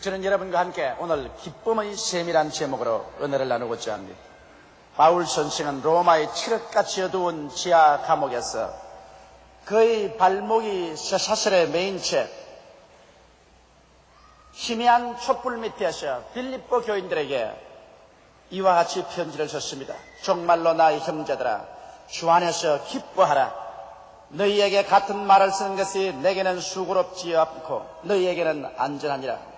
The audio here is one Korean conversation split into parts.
저는 여러분과 함께 오늘 기쁨의 셈이란 제목으로 은혜를 나누고자 합니다. 바울 선생은 로마의 칠흑같이 어두운 지하 감옥에서 그의 발목이 쇠사슬에 매인 채 희미한 촛불 밑에서 빌립보 교인들에게 이와 같이 편지를 썼습니다. 정말로 나의 형제들아, 주 안에서 기뻐하라. 너희에게 같은 말을 쓰는 것이 내게는 수고롭지 않고 너희에게는 안전하니라.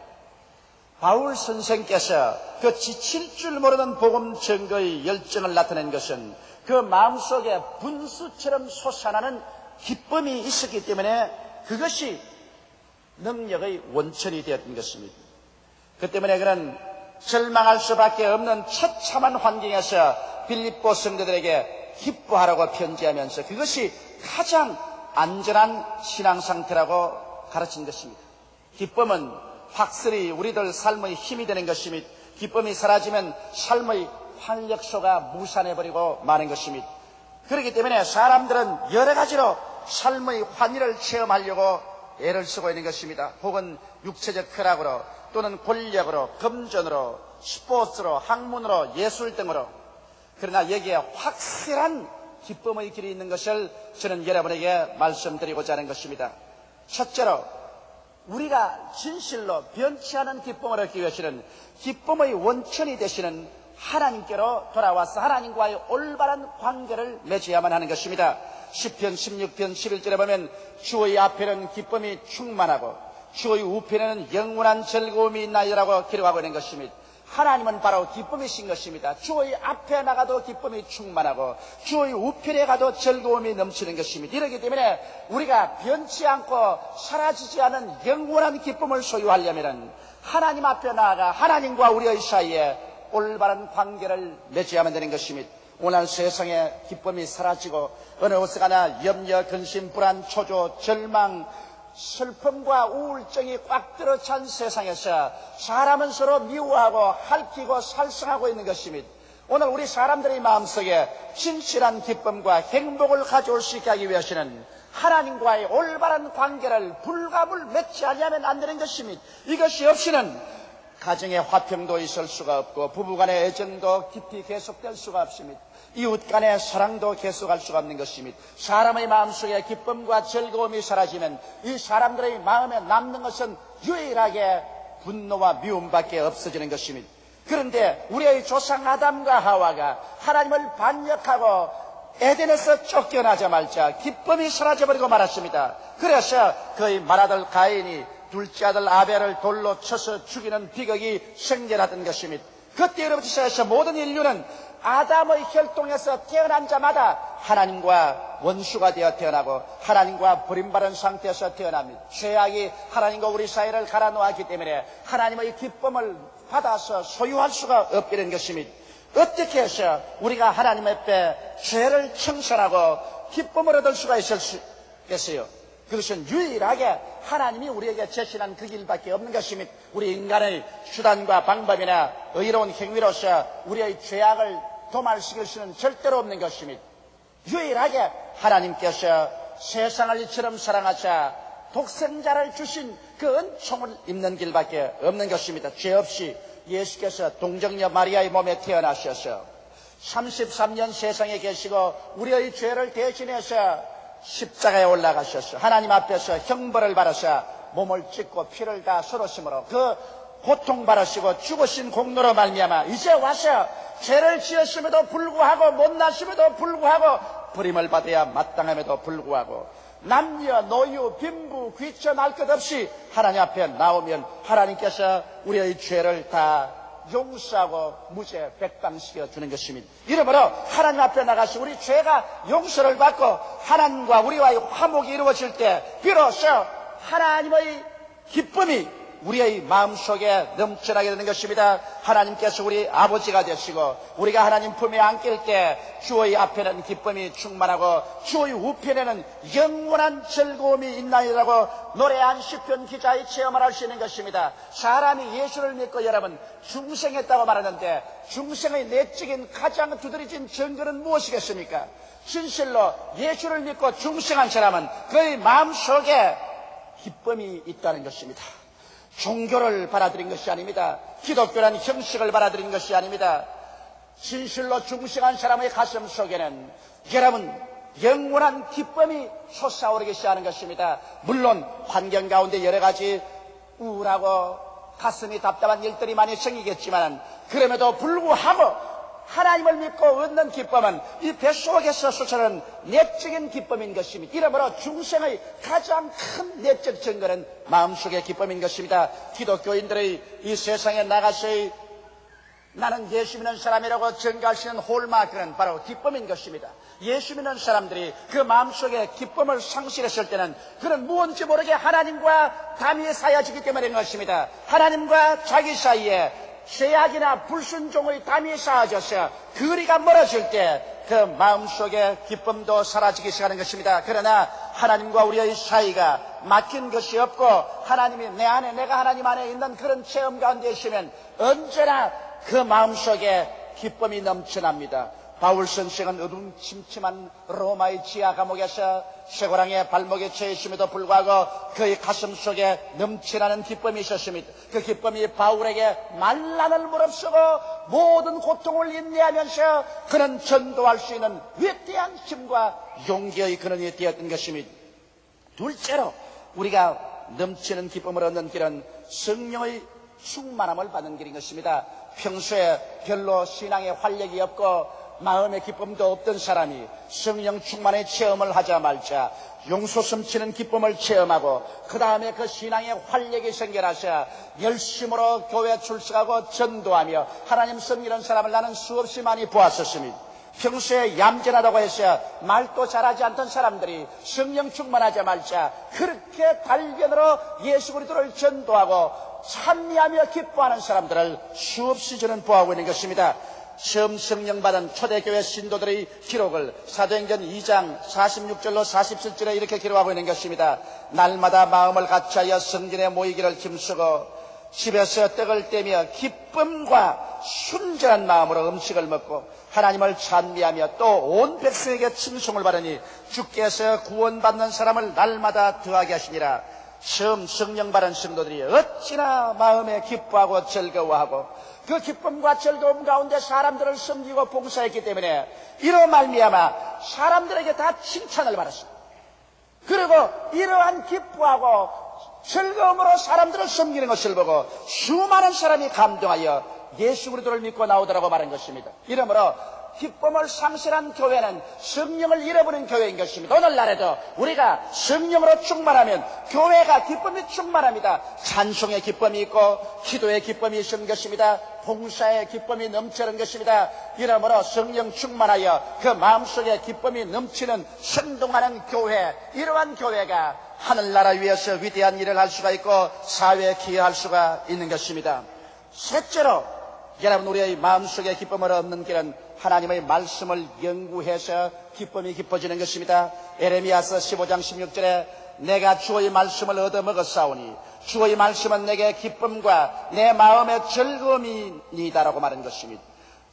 바울 선생께서 그 지칠 줄 모르는 복음 증거의 열정을 나타낸 것은 그 마음속에 분수처럼 솟아나는 기쁨이 있었기 때문에 그것이 능력의 원천이 되었던 것입니다. 그 때문에 그는 절망할 수밖에 없는 처참한 환경에서 빌립보 성도들에게 기뻐하라고 편지하면서 그것이 가장 안전한 신앙 상태라고 가르친 것입니다. 기쁨은 확실히 우리들 삶의 힘이 되는 것입니다. 기쁨이 사라지면 삶의 활력소가 무산해버리고 마는 것입니다. 그렇기 때문에 사람들은 여러 가지로 삶의 환희를 체험하려고 애를 쓰고 있는 것입니다. 혹은 육체적 쾌락으로 또는 권력으로, 금전으로, 스포츠로, 학문으로, 예술 등으로. 그러나 여기에 확실한 기쁨의 길이 있는 것을 저는 여러분에게 말씀드리고자 하는 것입니다. 첫째로 우리가 진실로 변치 않은 기쁨을 얻기 위해서는 기쁨의 원천이 되시는 하나님께로 돌아와서 하나님과의 올바른 관계를 맺어야만 하는 것입니다. 시편 16편 11절에 보면 주의 앞에는 기쁨이 충만하고 주의 우편에는 영원한 즐거움이 있나이라고 기록하고 있는 것입니다. 하나님은 바로 기쁨이신 것입니다. 주의 앞에 나가도 기쁨이 충만하고 주의 우편에 가도 즐거움이 넘치는 것입니다. 이렇기 때문에 우리가 변치 않고 사라지지 않은 영원한 기쁨을 소유하려면 하나님 앞에 나아가 하나님과 우리의 사이에 올바른 관계를 맺어야만 되는 것입니다. 오늘 세상에 기쁨이 사라지고 어느 곳에 가나 염려, 근심, 불안, 초조, 절망, 슬픔과 우울증이 꽉 들어찬 세상에서 사람은 서로 미워하고 핥히고 살성하고 있는 것입니다. 오늘 우리 사람들의 마음속에 진실한 기쁨과 행복을 가져올 수 있게 하기 위해서는 하나님과의 올바른 관계를 불가불 맺지 않으면 안 되는 것입니다. 이것이 없이는 가정의 화평도 있을 수가 없고 부부간의 애정도 깊이 계속될 수가 없습니다. 이웃 간의 사랑도 계속할 수가 없는 것입니다. 사람의 마음속에 기쁨과 즐거움이 사라지면 이 사람들의 마음에 남는 것은 유일하게 분노와 미움밖에 없어지는 것입니다. 그런데 우리의 조상 아담과 하와가 하나님을 반역하고 에덴에서 쫓겨나자마자 기쁨이 사라져버리고 말았습니다. 그래서 그의 맏아들 가인이 둘째 아들 아벨을 돌로 쳐서 죽이는 비극이 생겨났던 것입니다. 그때로부터 시작해서 모든 인류는 아담의 혈통에서 태어난 자마다 하나님과 원수가 되어 태어나고 하나님과 버림받은 상태에서 태어납니다. 죄악이 하나님과 우리 사이를 갈아놓았기 때문에 하나님의 기쁨을 받아서 소유할 수가 없게 된 것입니다. 어떻게 해서 우리가 하나님 앞에 죄를 청산하고 기쁨을 얻을 수가 있겠어요? 그것은 유일하게 하나님이 우리에게 제시한 그 길밖에 없는 것입니다. 우리 인간의 수단과 방법이나 의로운 행위로서 우리의 죄악을 도말시킬 수는 절대로 없는 것입니다. 유일하게 하나님께서 세상을 이처럼 사랑하사 독생자를 주신 그 은총을 입는 길밖에 없는 것입니다. 죄 없이 예수께서 동정녀 마리아의 몸에 태어나셔서 33년 세상에 계시고 우리의 죄를 대신해서 십자가에 올라가셔서 하나님 앞에서 형벌을 받으사 몸을 찢고 피를 다 쏟으심으로 그 고통받으시고 죽으신 공로로 말미암아 이제 와서 죄를 지었음에도 불구하고 못나심에도 불구하고 버림을 받아야 마땅함에도 불구하고 남녀, 노유, 빈부, 귀천 알 것 없이 하나님 앞에 나오면 하나님께서 우리의 죄를 다 용서하고 무죄 백방시켜 주는 것입니다. 이러므로 하나님 앞에 나가서 우리 죄가 용서를 받고 하나님과 우리와의 화목이 이루어질 때 비로소 하나님의 기쁨이 우리의 마음속에 넘쳐나게 되는 것입니다. 하나님께서 우리 아버지가 되시고 우리가 하나님 품에 안길 때 주의 앞에는 기쁨이 충만하고 주의 우편에는 영원한 즐거움이 있나이라고 노래한 시편 기자의 체험을 할 수 있는 것입니다. 사람이 예수를 믿고 여러분 중생했다고 말하는데 중생의 내적인 가장 두드러진 증거는 무엇이겠습니까? 진실로 예수를 믿고 중생한 사람은 그의 마음속에 기쁨이 있다는 것입니다. 종교를 받아들인 것이 아닙니다. 기독교란 형식을 받아들인 것이 아닙니다. 진실로 중생한 사람의 가슴 속에는 여러분 영원한 기쁨이 솟아오르기 시작하는 것입니다. 물론 환경 가운데 여러 가지 우울하고 가슴이 답답한 일들이 많이 생기겠지만 그럼에도 불구하고 하나님을 믿고 얻는 기쁨은 이 뱃속에서 솟아오르는 내적인 기쁨인 것입니다. 이러므로 중생의 가장 큰 내적 증거는 마음속의 기쁨인 것입니다. 기독교인들의 이 세상에 나가서의 나는 예수 믿는 사람이라고 증거할 수 있는 홀마크는 바로 기쁨인 것입니다. 예수 믿는 사람들이 그 마음속에 기쁨을 상실했을 때는 그는 무언지 모르게 하나님과 담이 쌓여지기 때문인 것입니다. 하나님과 자기 사이에 죄악이나 불순종의 담이 쌓아져서 거리가 멀어질 때 그 마음속에 기쁨도 사라지기 시작하는 것입니다. 그러나 하나님과 우리의 사이가 막힌 것이 없고 하나님이 내 안에 내가 하나님 안에 있는 그런 체험 가운데 있으면 언제나 그 마음속에 기쁨이 넘쳐납니다. 바울 선생은 어둠침침한 로마의 지하 감옥에서 쇠고랑의 발목에 처해 있음에도 불구하고 그의 가슴 속에 넘치나는 기쁨이 있었습니다. 그 기쁨이 바울에게 만난을 무릅쓰고 모든 고통을 인내하면서 그는 전도할 수 있는 위대한 힘과 용기의 근원이 되었던 것입니다. 둘째로 우리가 넘치는 기쁨을 얻는 길은 성령의 충만함을 받는 길인 것입니다. 평소에 별로 신앙에 활력이 없고 마음의 기쁨도 없던 사람이 성령 충만의 체험을 하자 말자 용서 넘치는 기쁨을 체험하고 그 다음에 그 신앙의 활력이 생겨나서 열심으로 교회 출석하고 전도하며 하나님 섬기는 사람을 나는 수없이 많이 보았었습니다. 평소에 얌전하다고 해서 말도 잘하지 않던 사람들이 성령 충만하자 말자 그렇게 달변으로 예수 그리스도를 전도하고 찬미하며 기뻐하는 사람들을 수없이 저는 보아오고 있는 것입니다. 처음 성령 받은 초대교회 신도들의 기록을 사도행전 2장 46절로 47절에 이렇게 기록하고 있는 것입니다. 날마다 마음을 같이하여 성전에 모이기를 힘쓰고 집에서 떡을 떼며 기쁨과 순전한 마음으로 음식을 먹고 하나님을 찬미하며 또 온 백성에게 칭송을 받으니 주께서 구원받는 사람을 날마다 더하게 하시니라. 처음 성령 받은 성도들이 어찌나 마음에 기뻐하고 즐거워하고 그 기쁨과 즐거움 가운데 사람들을 섬기고 봉사했기 때문에 이로 말미암아 사람들에게 다 칭찬을 받았습니다. 그리고 이러한 기뻐하고 즐거움으로 사람들을 섬기는 것을 보고 수많은 사람이 감동하여 예수 그리스도를 믿고 나오더라고 말한 것입니다. 이러므로 기쁨을 상실한 교회는 성령을 잃어버린 교회인 것입니다. 오늘날에도 우리가 성령으로 충만하면 교회가 기쁨이 충만합니다. 찬송의 기쁨이 있고 기도의 기쁨이 있는 것입니다. 봉사의 기쁨이 넘치는 것입니다. 이러므로 성령 충만하여 그 마음속에 기쁨이 넘치는 선동하는 교회, 이러한 교회가 하늘나라 위에서 위대한 일을 할 수가 있고 사회에 기여할 수가 있는 것입니다. 셋째로 여러분 우리의 마음속에 기쁨을 얻는 길은 하나님의 말씀을 연구해서 기쁨이 깊어지는 것입니다. 에레미야서 15장 16절에 내가 주의 말씀을 얻어먹었사오니 주의 말씀은 내게 기쁨과 내 마음의 즐거움이니다라고 말한 것입니다.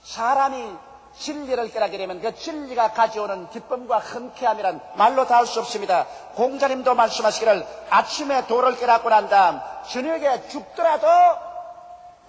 사람이 진리를 깨닫게 되면 그 진리가 가져오는 기쁨과 흔쾌함이란 말로 다 할 수 없습니다. 공자님도 말씀하시기를 아침에 도를 깨닫고 난 다음 저녁에 죽더라도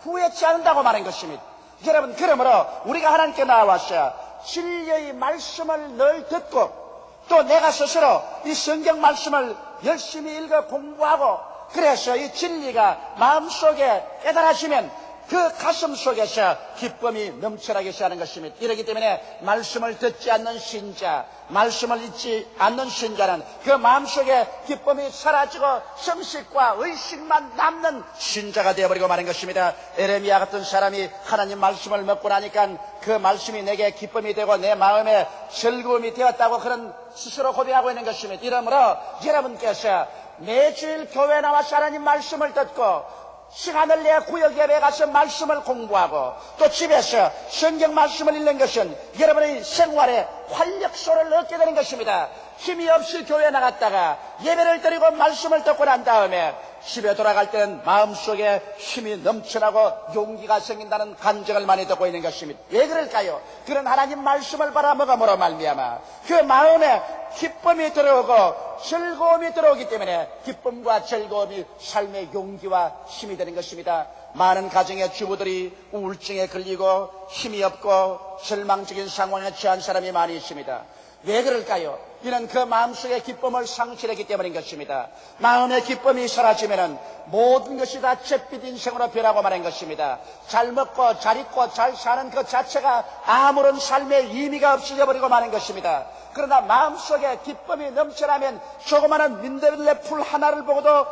후회치 않는다고 말한 것입니다. 여러분 그러므로 우리가 하나님께 나와서 진리의 말씀을 늘 듣고 또 내가 스스로 이 성경 말씀을 열심히 읽어 공부하고 그래서 이 진리가 마음속에 깨달아지면 그 가슴 속에서 기쁨이 넘쳐나기 시작하는 것입니다. 이렇기 때문에 말씀을 듣지 않는 신자, 말씀을 읽지 않는 신자는 그 마음속에 기쁨이 사라지고 성식과 의식만 남는 신자가 되어버리고 마는 것입니다. 에레미야 같은 사람이 하나님 말씀을 먹고 나니까 그 말씀이 내게 기쁨이 되고 내 마음에 즐거움이 되었다고 그런 스스로 고백하고 있는 것입니다. 이러므로 여러분께서 매주일 교회 나와서 하나님 말씀을 듣고 시간을 내 구역 예배에 가서 말씀을 공부하고 또 집에서 성경 말씀을 읽는 것은 여러분의 생활에 활력소를 얻게 되는 것입니다. 힘이 없이 교회에 나갔다가 예배를 드리고 말씀을 듣고 난 다음에 집에 돌아갈 때는 마음속에 힘이 넘쳐나고 용기가 생긴다는 간증을 많이 듣고 있는 것입니다. 왜 그럴까요? 그런 하나님 말씀을 바라먹음으로 말미암아 그 마음에 기쁨이 들어오고 즐거움이 들어오기 때문에 기쁨과 즐거움이 삶의 용기와 힘이 되는 것입니다. 많은 가정의 주부들이 우울증에 걸리고 힘이 없고 절망적인 상황에 처한 사람이 많이 있습니다. 왜 그럴까요? 이는 그 마음속의 기쁨을 상실했기 때문인 것입니다. 마음의 기쁨이 사라지면 모든 것이 다 잿빛 인생으로 변하고 마는 것입니다. 잘 먹고 잘 입고 잘 사는 그 자체가 아무런 삶의 의미가 없어져 버리고 마는 것입니다. 그러나 마음속에 기쁨이 넘쳐나면 조그마한 민들레 풀 하나를 보고도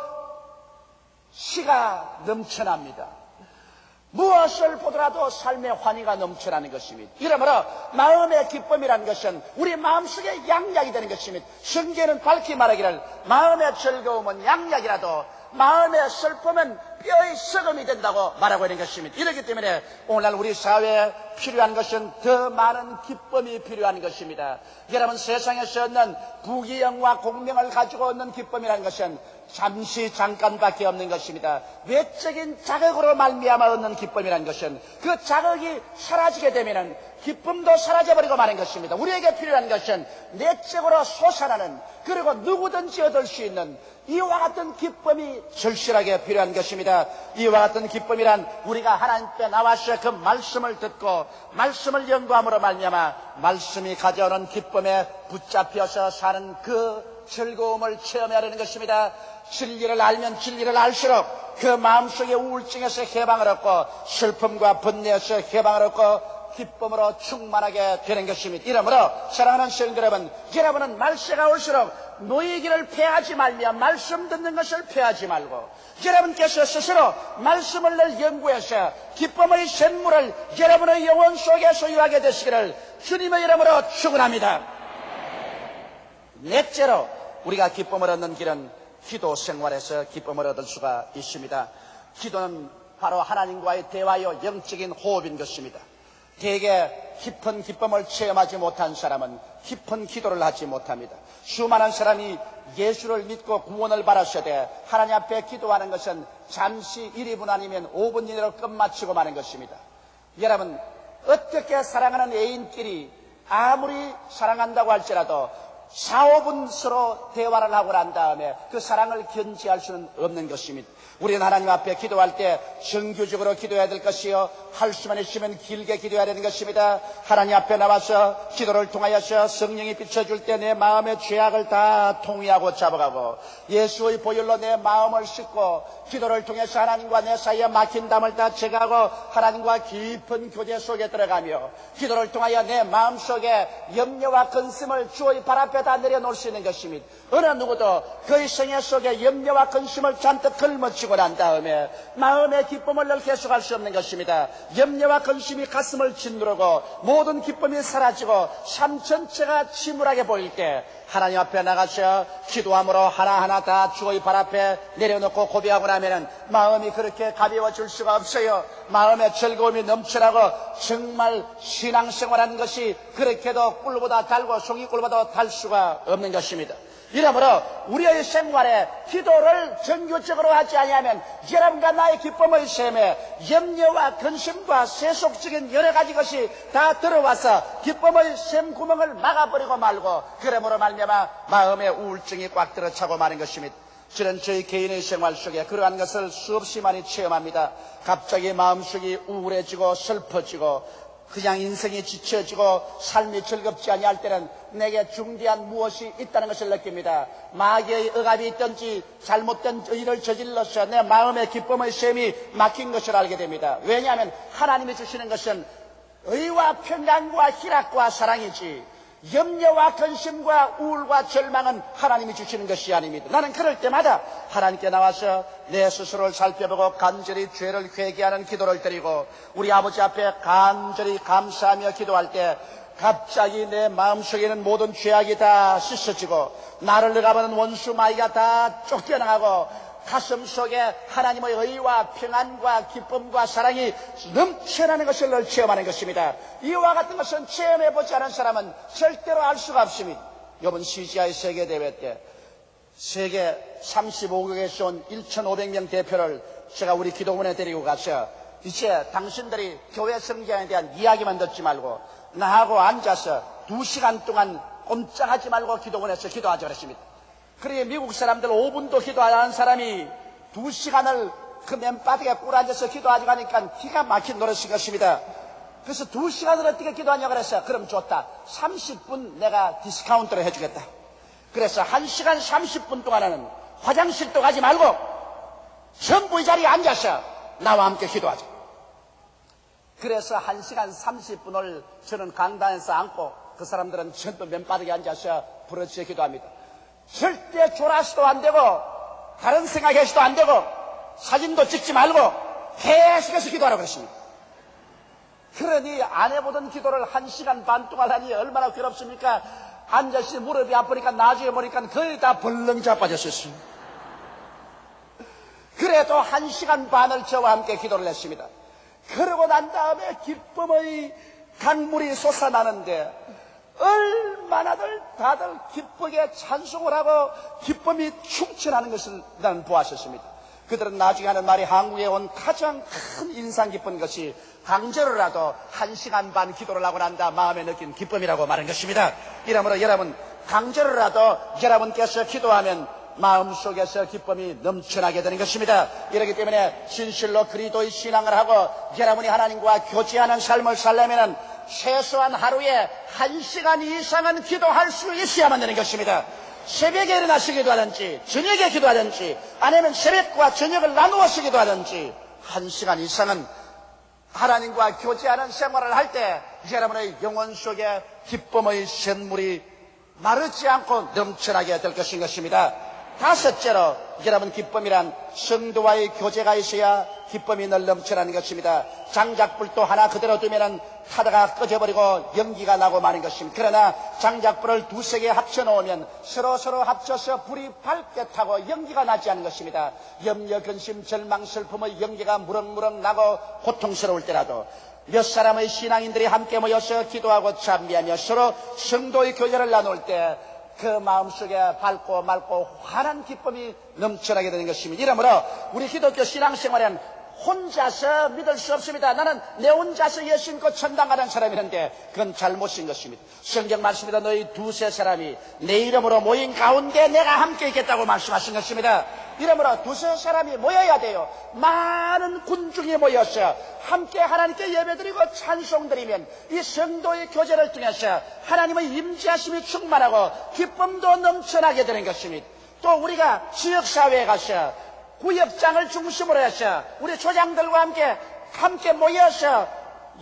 시가 넘쳐납니다. 무엇을 보더라도 삶의 환희가 넘쳐나는 것입니다. 이러므로 마음의 기쁨이라는 것은 우리 마음속에 양약이 되는 것입니다. 성경에는 밝히 말하기를 마음의 즐거움은 양약이라도 마음의 슬픔은 뼈의 썩음이 된다고 말하고 있는 것입니다. 이렇기 때문에 오늘날 우리 사회에 필요한 것은 더 많은 기쁨이 필요한 것입니다. 여러분, 세상에서 얻는 부귀영화 공명을 가지고 얻는 기쁨이라는 것은 잠깐밖에 없는 것입니다. 외적인 자극으로 말미암아 얻는 기쁨이라는 것은 그 자극이 사라지게 되면 기쁨도 사라져버리고 마는 것입니다. 우리에게 필요한 것은 내적으로 솟아나는, 그리고 누구든지 얻을 수 있는 이와 같은 기쁨이 절실하게 필요한 것입니다. 이와 같은 기쁨이란 우리가 하나님께 나와서 그 말씀을 듣고 말씀을 연구함으로 말미암아 말씀이 가져오는 기쁨에 붙잡혀서 사는 그 즐거움을 체험해야 하는 것입니다. 진리를 알면 진리를 알수록 그 마음속의 우울증에서 해방을 얻고 슬픔과 번뇌에서 해방을 얻고 기쁨으로 충만하게 되는 것입니다. 이러므로 사랑하는 성도 여러분, 여러분은 말세가 올수록 노예 길을 패하지 말며 말씀 듣는 것을 패하지 말고 여러분께서 스스로 말씀을 늘 연구해서 기쁨의 샘물을 여러분의 영혼 속에 소유하게 되시기를 주님의 이름으로 축원합니다. 넷째로 우리가 기쁨을 얻는 길은 기도 생활에서 기쁨을 얻을 수가 있습니다. 기도는 바로 하나님과의 대화요 영적인 호흡인 것입니다. 대개 깊은 기쁨을 체험하지 못한 사람은 깊은 기도를 하지 못합니다. 수많은 사람이 예수를 믿고 구원을 받았어도 하나님 앞에 기도하는 것은 잠시 1, 2분 아니면 5분 이내로 끝마치고 마는 것입니다. 여러분, 어떻게 사랑하는 애인끼리 아무리 사랑한다고 할지라도 4, 5분 서로 대화를 하고 난 다음에 그 사랑을 견지할 수는 없는 것입니다. 우리는 하나님 앞에 기도할 때 정규적으로 기도해야 될 것이요, 할 수만 있으면 길게 기도해야 되는 것입니다. 하나님 앞에 나와서 기도를 통하여서 성령이 비춰줄 때 내 마음의 죄악을 다 통회하고 잡아가고 예수의 보혈로 내 마음을 씻고 기도를 통해서 하나님과 내 사이에 막힌 담을 다 제거하고 하나님과 깊은 교제 속에 들어가며 기도를 통하여 내 마음속에 염려와 근심을 주의 발 앞에 다 내려놓을 수 있는 것입니다. 어느 누구도 그의 생애 속에 염려와 근심을 잔뜩 걸머치고 난 다음에 마음의 기쁨을 늘 계속할 수 없는 것입니다. 염려와 근심이 가슴을 짓누르고 모든 기쁨이 사라지고 삶 전체가 침울하게 보일 때 하나님 앞에 나가서 기도함으로 하나하나 다 주의 발 앞에 내려놓고 고백하고 나면은 마음이 그렇게 가벼워질 수가 없어요. 마음의 즐거움이 넘쳐나고 정말 신앙생활하는 것이 그렇게도 꿀보다 달고 송이꿀보다 달 수가 없는 것입니다. 이러므로 우리의 생활에 기도를 정규적으로 하지 아니하면 여러분과 나의 기쁨의 샘에 염려와 근심과 세속적인 여러 가지 것이 다 들어와서 기쁨의 샘 구멍을 막아버리고 말고 그러므로 말미암아 마음의 우울증이 꽉 들어차고 마는 것입니다. 저는 저희 개인의 생활 속에 그러한 것을 수없이 많이 체험합니다. 갑자기 마음속이 우울해지고 슬퍼지고 그냥 인생이 지쳐지고 삶이 즐겁지 아니할 때는 내게 중대한 무엇이 있다는 것을 느낍니다. 마귀의 억압이 있든지 잘못된 일을 저질러서 내 마음의 기쁨의 샘이 막힌 것을 알게 됩니다. 왜냐하면 하나님이 주시는 것은 의와 평강과 희락과 사랑이지 염려와 근심과 우울과 절망은 하나님이 주시는 것이 아닙니다. 나는 그럴 때마다 하나님께 나와서 내 스스로를 살펴보고 간절히 죄를 회개하는 기도를 드리고 우리 아버지 앞에 간절히 감사하며 기도할 때 갑자기 내 마음속에는 모든 죄악이 다 씻어지고 나를 억압하는 원수 마귀가 다 쫓겨나가고 가슴 속에 하나님의 의와 평안과 기쁨과 사랑이 넘쳐나는 것을 늘 체험하는 것입니다. 이와 같은 것은 체험해보지 않은 사람은 절대로 알 수가 없습니다. 이번 CGI 세계대회 때 세계 35개국에서 온 1,500명 대표를 제가 우리 기도원에 데리고 가서 이제 당신들이 교회 성장에 대한 이야기만 듣지 말고 나하고 앉아서 2시간 동안 꼼짝하지 말고 기도원에서 기도하자 그랬습니다. 그래 미국 사람들 5분도 기도 안 하는 사람이 2시간을 그 맨바닥에 꿇어앉아서 기도하지 가니까 기가 막힌 노릇이 것입니다. 그래서 2시간을 어떻게 기도하냐 그래서 그럼 좋다. 30분 내가 디스카운트를 해주겠다. 그래서 1시간 30분 동안은 화장실도 가지 말고 전부 이 자리에 앉아서 나와 함께 기도하자. 그래서 1시간 30분을 저는 강단에서 앉고 그 사람들은 전부 맨바닥에 앉아서 부르짖어 기도합니다. 절대 졸아서도 안 되고 다른 생각해서도 안 되고 사진도 찍지 말고 계속해서 기도하라고 그랬습니다. 그러니 안 해보던 기도를 1시간 반 동안 하니 얼마나 괴롭습니까? 앉아서 무릎이 아프니까 나중에 보니까 거의 다 벌렁 자빠졌었어요. 그래도 1시간 반을 저와 함께 기도를 했습니다. 그러고 난 다음에 기쁨의 강물이 솟아나는데 얼마나들 다들 기쁘게 찬송을 하고 기쁨이 충천하는 것을 나는 보았었습니다. 그들은 나중에 하는 말이 한국에 온 가장 큰 인상 깊은 것이 강제로라도 1시간 반 기도를 하고 난다 마음에 느낀 기쁨이라고 말한 것입니다. 이러므로 여러분 강제로라도 여러분께서 기도하면 마음속에서 기쁨이 넘쳐나게 되는 것입니다. 이렇기 때문에 진실로 그리스도의 신앙을 하고 여러분이 하나님과 교제하는 삶을 살려면 최소한 하루에 1시간 이상은 기도할 수 있어야만 되는 것입니다. 새벽에 일어나서 기도하든지 저녁에 기도하든지 아니면 새벽과 저녁을 나누어서 기도하든지 1시간 이상은 하나님과 교제하는 생활을 할 때 여러분의 영혼 속에 기쁨의 샘물이 마르지 않고 넘쳐나게 될 것인 것입니다. 다섯째로 여러분 기쁨이란 성도와의 교제가 있어야 기쁨이 늘 넘쳐나는 것입니다. 장작불도 하나 그대로 두면은 타다가 꺼져버리고 연기가 나고 마는 것입니다. 그러나 장작불을 2-3개 합쳐놓으면 서로 합쳐서 불이 밝게 타고 연기가 나지 않는 것입니다. 염려, 근심, 절망, 슬픔의 연기가 무럭무럭 나고 고통스러울 때라도 몇 사람의 신앙인들이 함께 모여서 기도하고 찬미하며 서로 성도의 교제를 나눌 때 그 마음속에 밝고 맑고 환한 기쁨이 넘쳐나게 되는 것입니다. 이러므로 우리 기독교 신앙생활은 혼자서 믿을 수 없습니다. 나는 내 혼자서 예수 믿고 천당 가는 사람이란데 그건 잘못인 것입니다. 성경 말씀입니다. 너희 2-3 사람이 내 이름으로 모인 가운데 내가 함께 있겠다고 말씀하신 것입니다. 이러므로 2-3 사람이 모여야 돼요. 많은 군중이 모여서 함께 하나님께 예배드리고 찬송드리면 이 성도의 교제를 통해서 하나님의 임재하심이 충만하고 기쁨도 넘쳐나게 되는 것입니다. 또 우리가 지역사회에 가서 구역장을 중심으로 해서 우리 조장들과 함께 모여서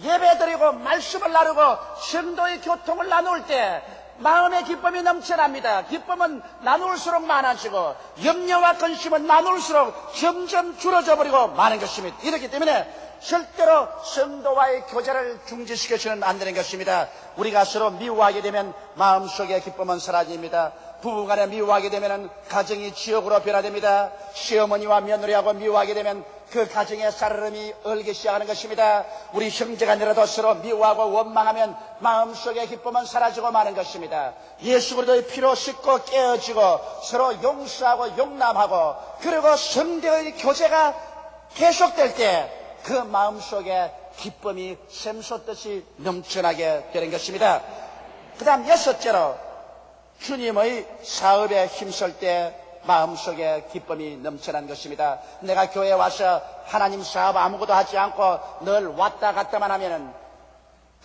예배드리고 말씀을 나누고 성도의 교통을 나눌 때 마음의 기쁨이 넘쳐납니다. 기쁨은 나눌수록 많아지고 염려와 근심은 나눌수록 점점 줄어져 버리고 많은 것입니다. 이렇기 때문에 절대로 성도와의 교제를 중지시켜서는 안 되는 것입니다. 우리가 서로 미워하게 되면 마음속의 기쁨은 사라집니다. 부부간에 미워하게 되면 가정이 지옥으로 변화됩니다. 시어머니와 며느리하고 미워하게 되면 그 가정의 살얼음이 얼기 시작하는 것입니다. 우리 형제간이라도 서로 미워하고 원망하면 마음속의 기쁨은 사라지고 마는 것입니다. 예수 그리스도의 피로 씻고 깨어지고 서로 용서하고 용납하고 그리고 성도의 교제가 계속될 때 그 마음속에 기쁨이 샘솟듯이 넘쳐나게 되는 것입니다. 그 다음 6째로 주님의 사업에 힘쓸 때 마음속에 기쁨이 넘쳐난 것입니다. 내가 교회에 와서 하나님 사업 아무것도 하지 않고 늘 왔다 갔다만 하면은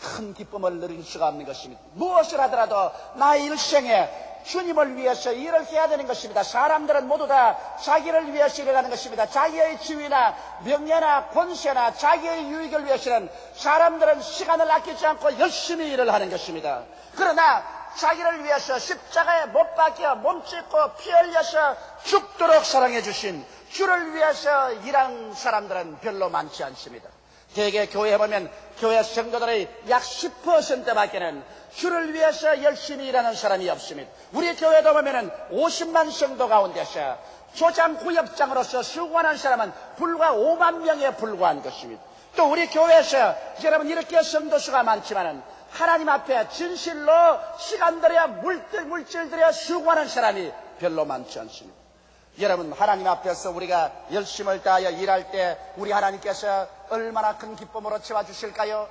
큰 기쁨을 누릴 수가 없는 것입니다. 무엇을 하더라도 나의 일생에 주님을 위해서 일을 해야 되는 것입니다. 사람들은 모두 다 자기를 위해서 일을 하는 것입니다. 자기의 지위나 명예나 권세나 자기의 유익을 위해서는 사람들은 시간을 아끼지 않고 열심히 일을 하는 것입니다. 그러나 자기를 위해서 십자가에 못 박혀 몸짓고 피 흘려서 죽도록 사랑해 주신 주를 위해서 일하는 사람들은 별로 많지 않습니다. 대개 교회에 보면 교회 성도들의 약 10%밖에는 주를 위해서 열심히 일하는 사람이 없습니다. 우리 교회도 보면은 50만 성도 가운데서 조장 구역장으로서 수고하는 사람은 불과 5만 명에 불과한 것입니다. 또 우리 교회에서 여러분 이렇게 성도 수가 많지만은 하나님 앞에 진실로 시간 들여 물질 들여 수고하는 사람이 별로 많지 않습니다. 여러분, 하나님 앞에서 우리가 열심을 다하여 일할 때 우리 하나님께서 얼마나 큰 기쁨으로 채워주실까요?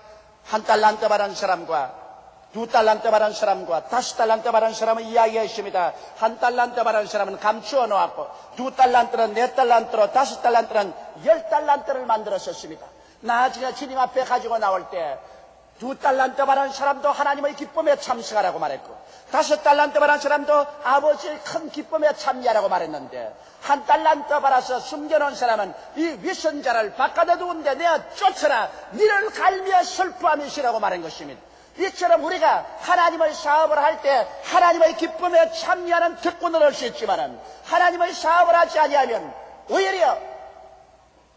1달란트 받은 사람과 2달란트 받은 사람과 5달란트 받은 사람은 이야기가 있습니다. 1달란트 받은 사람은 감추어 놓았고 2달란트는 4달란트로 5달란트는 10달란트를 만들었었습니다. 나중에 주님 앞에 가지고 나올 때 2달란트 받은 사람도 하나님의 기쁨에 참석하라고 말했고 5달란트 받은 사람도 아버지의 큰 기쁨에 참여하라고 말했는데 1달란트 받아서 숨겨놓은 사람은 이 위선자를 바깥에 두는데 내가 쫓아라 니를 갈미에 슬퍼함이시라고 말한 것입니다. 이처럼 우리가 하나님의 사업을 할 때 하나님의 기쁨에 참여하는 특권을 얻을 수 있지만 하나님의 사업을 하지 아니하면 오히려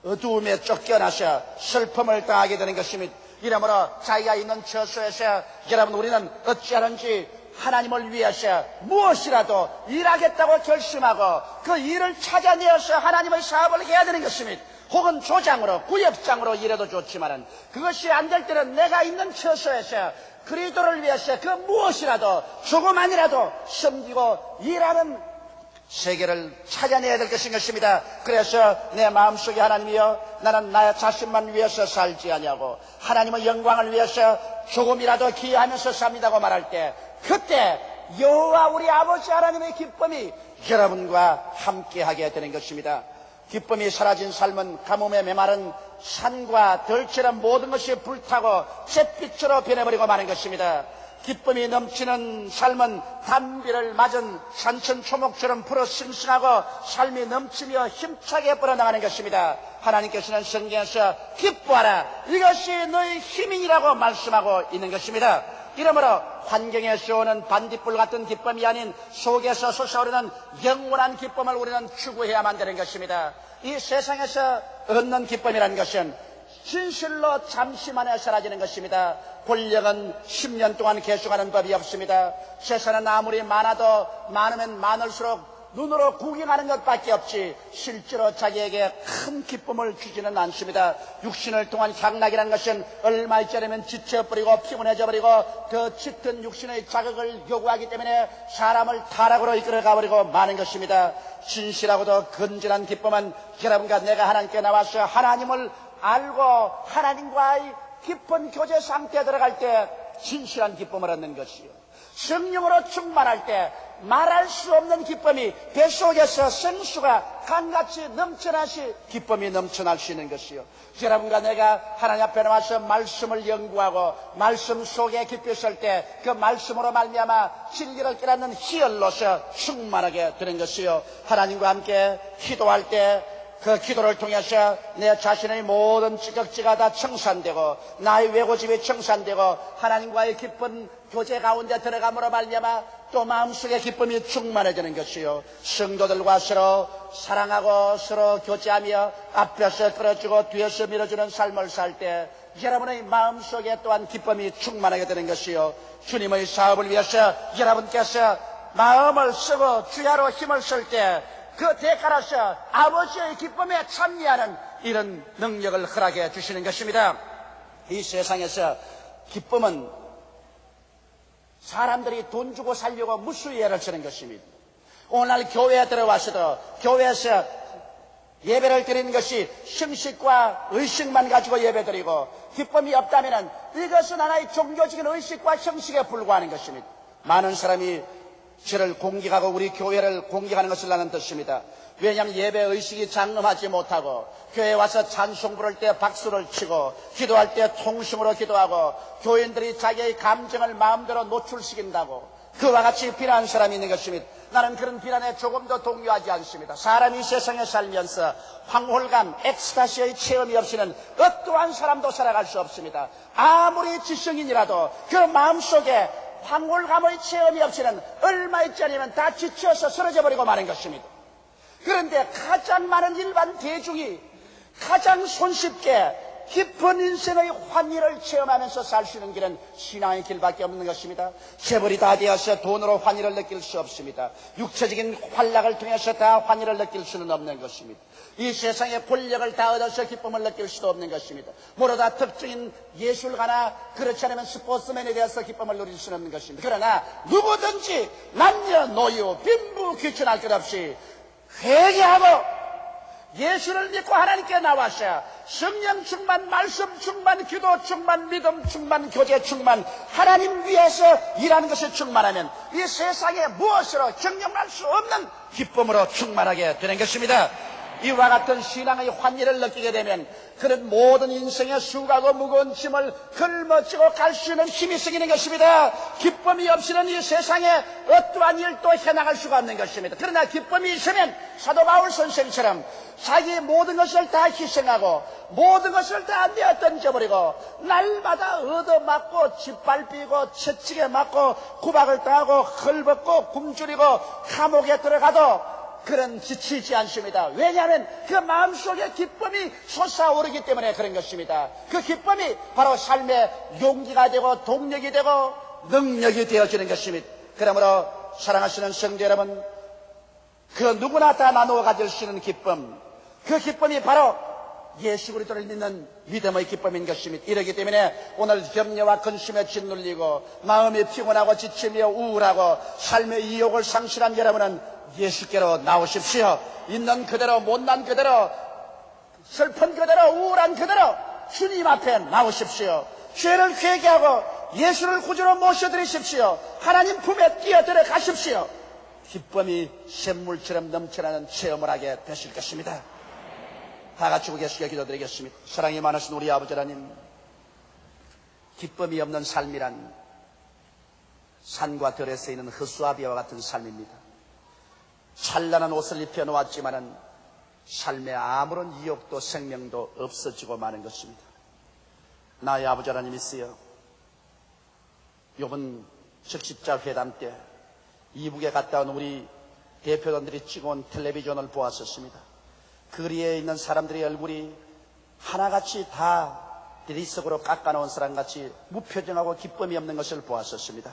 어두움에 쫓겨나서 슬픔을 당하게 되는 것입니다. 이러므로 자기가 있는 처소에서 여러분 우리는 어찌하는지 하나님을 위해서 무엇이라도 일하겠다고 결심하고 그 일을 찾아내어서 하나님의 사업을 해야 되는 것입니다. 혹은 조장으로 구역장으로 일해도 좋지만 그것이 안 될 때는 내가 있는 처소에서 그리스도를 위해서 그 무엇이라도 조금만이라도 섬기고 일하는 세계를 찾아내야 될 것입니다. 그래서 내 마음속에 하나님이여 나는 나의 자신만 위해서 살지 아니하고 하나님의 영광을 위해서 조금이라도 기여하면서 삽니다고 말할 때 그때 여호와 우리 아버지 하나님의 기쁨이 여러분과 함께하게 되는 것입니다. 기쁨이 사라진 삶은 가뭄에 메마른 산과 들처럼 모든 것이 불타고 잿빛으로 변해버리고 마는 것입니다. 기쁨이 넘치는 삶은 단비를 맞은 산천 초목처럼 풀어 싱싱하고 삶이 넘치며 힘차게 뻗어나가는 것입니다. 하나님께서는 성경에서 기뻐하라 이것이 너의 힘이라고 말씀하고 있는 것입니다. 이러므로 환경에서 오는 반딧불 같은 기쁨이 아닌 속에서 솟아오르는 영원한 기쁨을 우리는 추구해야만 되는 것입니다. 이 세상에서 얻는 기쁨이라는 것은 진실로 잠시만에 사라지는 것입니다. 권력은 10년 동안 계속하는 법이 없습니다. 세상은 아무리 많아도 많으면 많을수록 눈으로 구경하는 것밖에 없지 실제로 자기에게 큰 기쁨을 주지는 않습니다. 육신을 통한 향락이라는 것은 얼마 있지 않으면 지쳐버리고 피곤해져버리고 더 짙은 육신의 자극을 요구하기 때문에 사람을 타락으로 이끌어가버리고 마는 것입니다. 진실하고도 건전한 기쁨은 여러분과 내가 하나님께 나와서 하나님을 알고 하나님과의 깊은 교제 상태에 들어갈 때 진실한 기쁨을 얻는 것이요. 성령으로 충만할 때 말할 수 없는 기쁨이 뱃속에서 생수가 강같이 넘쳐나시 기쁨이 넘쳐날 수 있는 것이요. 여러분과 내가 하나님 앞에 나와서 말씀을 연구하고 말씀 속에 깊이 있을 때 그 말씀으로 말미암아 진리를 깨닫는 희열로서 충만하게 되는 것이요. 하나님과 함께 기도할 때 그 기도를 통해서 내 자신의 모든 찌꺼기가 다 청산되고 나의 외고집이 청산되고 하나님과의 깊은 교제 가운데 들어감으로 말미암아 또 마음속에 기쁨이 충만해지는 것이요. 성도들과 서로 사랑하고 서로 교제하며 앞에서 끌어주고 뒤에서 밀어주는 삶을 살 때 여러분의 마음속에 또한 기쁨이 충만하게 되는 것이요. 주님의 사업을 위해서 여러분께서 마음을 쓰고 주야로 힘을 쓸 때 그 대가로서 아버지의 기쁨에 참여하는 이런 능력을 허락해 주시는 것입니다. 이 세상에서 기쁨은 사람들이 돈 주고 살려고 무수히 애를 쓰는 것입니다. 오늘 교회에 들어와서도 교회에서 예배를 드리는 것이 형식과 의식만 가지고 예배드리고 기쁨이 없다면 이것은 하나의 종교적인 의식과 형식에 불과하는 것입니다. 많은 사람이 저를 공격하고 우리 교회를 공격하는 것을 나는 듣습니다. 왜냐하면 예배 의식이 장엄하지 못하고 교회에 와서 찬송 부를 때 박수를 치고 기도할 때 통성으로 기도하고 교인들이 자기의 감정을 마음대로 노출시킨다고 그와 같이 비난하는 사람이 있는 것입니다. 나는 그런 비난에 조금도 동요하지 않습니다. 사람이 세상에 살면서 황홀감, 엑스타시의 체험이 없이는 어떠한 사람도 살아갈 수 없습니다. 아무리 지성인이라도 그 마음속에 황홀감의 체험이 없이는 얼마 있지 않으면 다 지쳐서 쓰러져 버리고 마는 것입니다. 그런데 가장 많은 일반 대중이 가장 손쉽게 깊은 인생의 환희를 체험하면서 살 수 있는 길은 신앙의 길밖에 없는 것입니다. 재벌이 다 되어서 돈으로 환희를 느낄 수 없습니다. 육체적인 활락을 통해서 다 환희를 느낄 수는 없는 것입니다. 이 세상의 권력을 다 얻어서 기쁨을 느낄 수도 없는 것입니다. 뭐로다 특정인 예술가나 그렇지 않으면 스포츠맨에 대해서 기쁨을 누릴 수는 없는 것입니다. 그러나 누구든지 남녀노유 빈부 귀천할 것 없이 회개하고 예수를 믿고 하나님께 나와서 성령 충만, 말씀 충만, 기도 충만, 믿음 충만, 교제 충만, 하나님 위해서 일하는 것이 충만하면 이 세상에 무엇으로 경영할 수 없는 기쁨으로 충만하게 되는 것입니다. 이와 같은 신앙의 환희를 느끼게 되면 그런 모든 인생의 수고하고 무거운 짐을 걸머쥐고 갈 수 있는 힘이 생기는 것입니다. 기쁨이 없이는 이 세상에 어떠한 일도 해나갈 수가 없는 것입니다. 그러나 기쁨이 있으면 사도 바울 선생처럼 자기 모든 것을 다 희생하고 모든 것을 다 내어 던져버리고 날마다 얻어맞고 짓밟히고 채찍에 맞고 구박을 당하고 헐벗고 굶주리고 감옥에 들어가도 그런 지치지 않습니다. 왜냐하면 그 마음속에 기쁨이 솟아오르기 때문에 그런 것입니다. 그 기쁨이 바로 삶의 용기가 되고 동력이 되고 능력이 되어지는 것입니다. 그러므로 사랑하시는 성도 여러분, 그 누구나 다 나누어 가질 수 있는 기쁨, 그 기쁨이 바로 예수 그리스도를 믿는 믿음의 기쁨인 것입니다. 이러기 때문에 오늘 염려와 근심에 짓눌리고 마음이 피곤하고 지치며 우울하고 삶의 이욕을 상실한 여러분은 예수께로 나오십시오. 있는 그대로 못난 그대로 슬픈 그대로 우울한 그대로 주님 앞에 나오십시오. 죄를 회개하고 예수를 구주로 모셔드리십시오. 하나님 품에 뛰어들어 가십시오. 기쁨이 샘물처럼 넘쳐나는 체험을 하게 되실 것입니다. 다 같이 고개숙여 기도드리겠습니다. 사랑이 많으신 우리 아버지 하나님, 기쁨이 없는 삶이란 산과 들에 쓰이는 허수아비와 같은 삶입니다. 찬란한 옷을 입혀 놓았지만은 삶에 아무런 이욕도 생명도 없어지고 마는 것입니다. 나의 아버지 하나님이시여, 이번 적십자 회담 때 이북에 갔다 온 우리 대표단들이 찍어온 텔레비전을 보았었습니다. 거리에 있는 사람들의 얼굴이 하나같이 다 대리석으로 깎아놓은 사람같이 무표정하고 기쁨이 없는 것을 보았었습니다.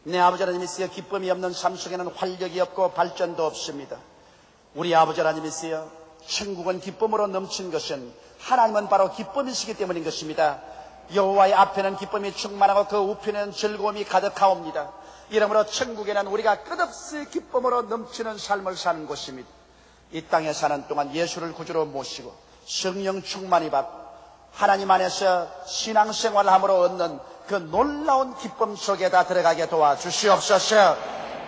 내 아버지 하나님이시여, 기쁨이 없는 삶 속에는 활력이 없고 발전도 없습니다. 우리 아버지 하나님이시여, 천국은 기쁨으로 넘친 것은 하나님은 바로 기쁨이시기 때문인 것입니다. 여호와의 앞에는 기쁨이 충만하고 그 우편에는 즐거움이 가득하옵니다. 이러므로 천국에는 우리가 끝없이 기쁨으로 넘치는 삶을 사는 곳입니다. 이 땅에 사는 동안 예수를 구주로 모시고 성령 충만히 받고 하나님 안에서 신앙생활함으로 얻는 그 놀라운 기쁨 속에다 들어가게 도와주시옵소서.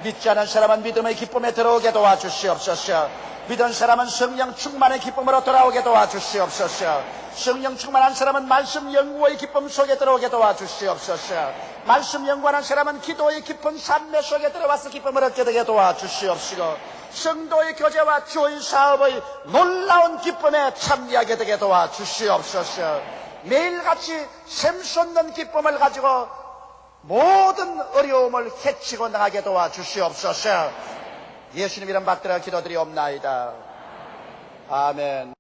믿지 않은 사람은 믿음의 기쁨에 들어오게 도와주시옵소서. 믿은 사람은 성령 충만의 기쁨으로 돌아오게 도와주시옵소서. 성령 충만한 사람은 말씀 연구의 기쁨 속에 들어오게 도와주시옵소서. 말씀 연구하는 사람은 기도의 깊은 삶매 속에 들어와서 기쁨을 얻게 되게 도와주시옵시고, 성도의 교제와 교인 사업의 놀라운 기쁨에 참여하게 되게 도와주시옵소서. 매일같이 샘솟는 기쁨을 가지고 모든 어려움을 헤치고 나가게 도와주시옵소서. 예수님 이름 받들어 기도드리옵나이다. 아멘.